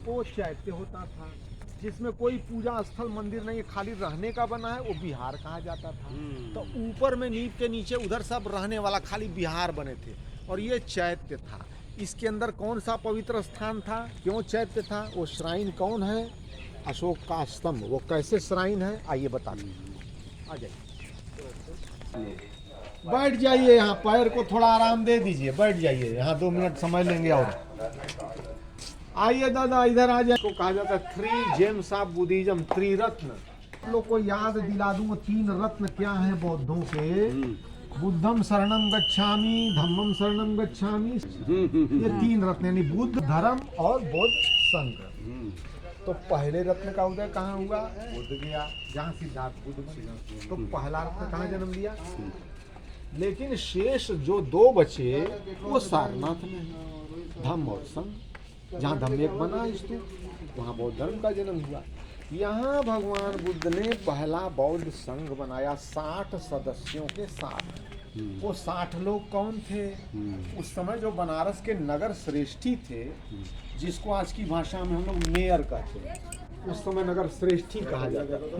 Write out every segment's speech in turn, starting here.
वो चैत्य होता था, जिसमें कोई पूजा स्थल मंदिर नहीं, खाली रहने का बना है, वो विहार कहा जाता था। तो ऊपर में नींव के नीचे उधर सब रहने वाला खाली विहार बने थे, और ये चैत्य था। इसके अंदर कौन सा पवित्र स्थान था, क्यों चैत्य था, वो श्राइन कौन है, अशोक का स्तंभ। वो कैसे श्राइन है, आइए बता दें। आ जाइए, बैठ जाइए, यहाँ पैर को थोड़ा आराम दे दीजिए, बैठ जाइए, यहाँ 2 मिनट समझ लेंगे। और आइए दादा, इधर आ जाए। को कहा जाता है 3 जेम्स ऑफ बुद्धिज्म, त्रिरत्न। आप लोग को याद दिला दूं 3 रत्न क्या हैं बौद्धों के। बुद्धम शरणम गच्छामि, धम्मम शरणम गच्छामि, ये 3 रत्न, यानी बुद्ध, धर्म और बौद्ध संघ। तो पहले रत्न का उदय कहाँ हुआ, बुद्ध गया, जहाँ सिद्धार्थ बुद्ध बने। तो पहला रत्न कहाँ जन्म लिया। लेकिन शेष जो 2 बचे वो सारनाथ में, धम्म और संघ। जहाँ धम्म एक बना स्तूप, वहाँ बौद्ध धर्म का जन्म हुआ। यहाँ भगवान बुद्ध ने पहला बौद्ध संघ बनाया 60 सदस्यों के साथ। वो 60 लोग कौन थे, उस समय जो बनारस के नगर श्रेष्ठी थे, जिसको आज की भाषा में हम लोग मेयर कहते हैं, उस समय नगर श्रेष्ठी कहा जाता था।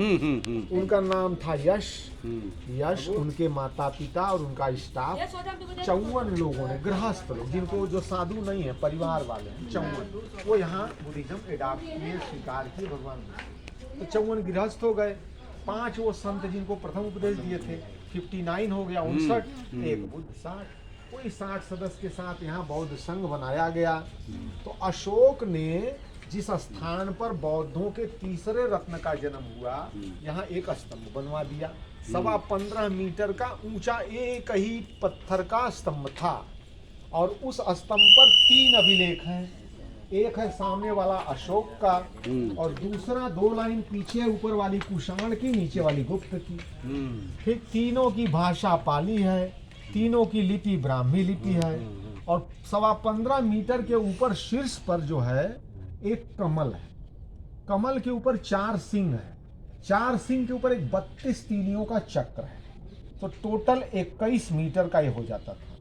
उनका नाम था यश। यश, उनके माता पिता और उनका स्टाफ 54 लोगों ने, गृहस्थ लोग, जिनको जो साधु नहीं है, परिवार वाले हैं, 54, वो यहाँ बुद्धिज्म एडॉप्ट किए, स्वीकार किए भगवान। तो 54 गृहस्थ हो गए, 5 वो संत जिनको प्रथम उपदेश दिए थे, 59 हो गया, 59, एक बुद्ध 60। कोई 60 सदस्य के साथ यहाँ बौद्ध संघ बनाया गया। तो अशोक ने जिस स्थान पर बौद्धों के तीसरे रत्न का जन्म हुआ, यहाँ एक स्तंभ बनवा दिया। 15.25 मीटर का ऊंचा एक ही पत्थर का स्तंभ था, और उस स्तंभ पर 3 अभिलेख हैं। एक है सामने वाला अशोक का, और दूसरा 2 लाइन पीछे ऊपर वाली कुषाण की, नीचे वाली गुप्त की। फिर तीनों की भाषा पाली है, तीनों की लिपि ब्राह्मी लिपि है, और 15.25 मीटर के ऊपर शीर्ष पर जो है एक कमल है। कमल के ऊपर 4 सिंह है, 4 सिंह के ऊपर एक 32 तीलियों का चक्र है। तो टोटल 21 मीटर का ये हो जाता था।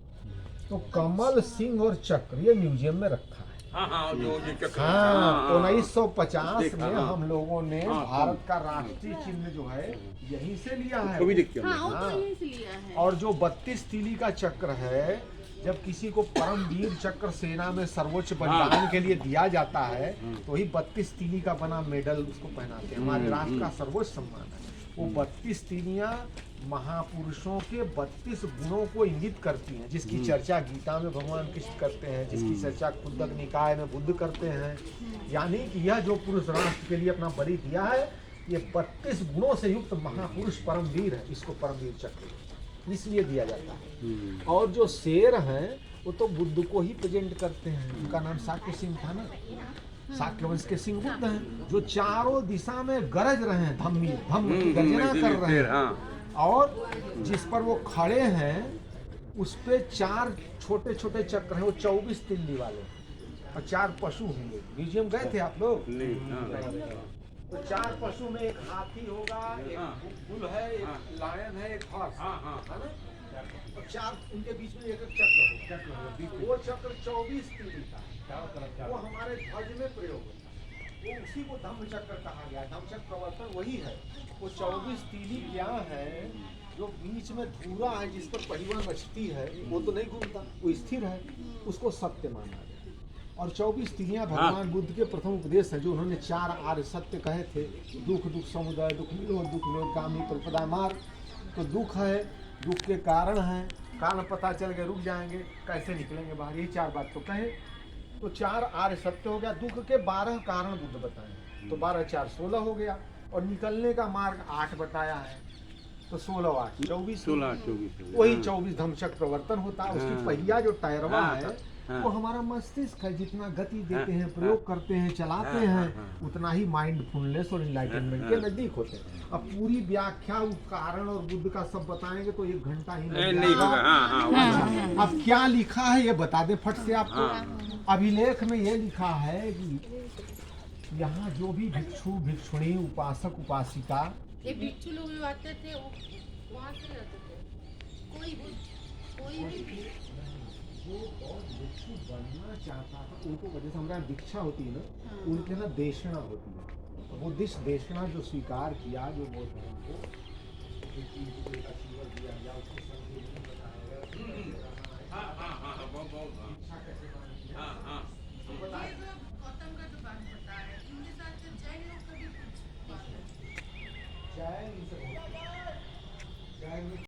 तो कमल, सिंह और चक्र ये म्यूजियम में रखा है। हाँ, 1950 में हम लोगों ने भारत का राष्ट्रीय चिन्ह जो है यहीं से लिया है। और जो 32 तीली का चक्र है, जब किसी को परमवीर चक्र सेना में सर्वोच्च बलिदान के लिए दिया जाता है, तो वही 32 तीली का बना मेडल उसको पहनाते हैं। हमारे राष्ट्र का सर्वोच्च सम्मान है। वो 32 तीलियां महापुरुषों के 32 गुणों को इंगित करती हैं, जिसकी चर्चा गीता में भगवान कृष्ण करते हैं, जिसकी चर्चा कुंदक निकाय में बुद्ध करते हैं। यानी कि यह जो पुरुष राष्ट्र के लिए अपना बलि दिया है, ये 32 गुणों से युक्त महापुरुष परमवीर है, इसको परमवीर चक्र इसलिए दिया जाता है। और जो शेर हैं वो तो बुद्ध को ही प्रेजेंट करते हैं। उनका नाम शाक्य सिंह था ना, शाक्य वंश के सिंह बुद्ध हैं, जो चारों दिशा में गरज रहे हैं, धम्मी धम्म की गर्जना कर रहे हैं। और जिस पर वो खड़े हैं उस पे 4 छोटे छोटे चक्र हैं, वो 24 तिल्ली वाले, और 4 पशु होंगे। म्यूजियम गए थे आप लोग? तो 4 पशु में एक हाथी होगा, एक बुल है, एक लायन है, एक हॉर्स है ना। तो 4 उनके बीच में एक चक्र होगा। वो चक्र 24 तीली का, वो हमारे ध्वज में प्रयोग होता है। वो उसी को धम्म चक्र कहा गया है। धम्म चक्र प्रवर्तन वही है। वो 24 तीली क्या है, जो बीच में धूरा है, जिस पर परिवहन रचती है, वो तो नहीं घूमता, वो स्थिर है, उसको सत्य माना गया। और 24 तीलियां भगवान बुद्ध के प्रथम उपदेश है, जो उन्होंने 4 आर्य सत्य कहे थे। दुख दुख समुदाय, दुख निरोध, दुख निरोधगामी, प्रतिपदा मार्ग। तो दुख है, दुख के कारण है, कारण पता चल गए, रुक जाएंगे, कैसे निकलेंगे बाहर, यही 4 बात तो कहे। तो 4 आर्य सत्य हो गया। दुख के 12 कारण बुद्ध बताए, तो 12 4 16 हो गया। और निकलने का मार्ग 8 बताया है, तो 16 8 24, वही 24 धम्मचक्र प्रवर्तन होता है। उसकी पहिया जो टायरवा है, वो हमारा मस्तिष्क है। जितना गति देते हैं, प्रयोग करते हैं, चलाते हैं, उतना ही माइंडफुलनेस और इनलाइटनमेंट के नजदीक होते हैं। अब पूरी व्याख्या कारण और बुद्ध का सब बताएंगे तो 1 घंटा ही नहीं होगा। अब क्या लिखा है ये बता दें फट से आपको। अभिलेख में ये लिखा है कि यहाँ जो भी भिक्षु भिक्षुणी, उपासक उपासिका, ये भिक्षु लोग आते थे, वहाँ से रहते थे, कोई भी जो बौद्ध भिक्षु बनना चाहता था उनको वजह से हमारे यहाँ दीक्षा होती है ना, उनके यहाँ देशना होती है। तो बुद्धिस्ट देशना जो स्वीकार किया, जो बौद्ध धर्म को दिया गया, उसको संकेत बताया दीक्षा कैसे बनानी है, तो बताया। ये जो गौतम का जो बात बता रहे हैं, इनके साथ जो जैन लोग का भी कुछ बात है। जैन इनसे बहुत- जैन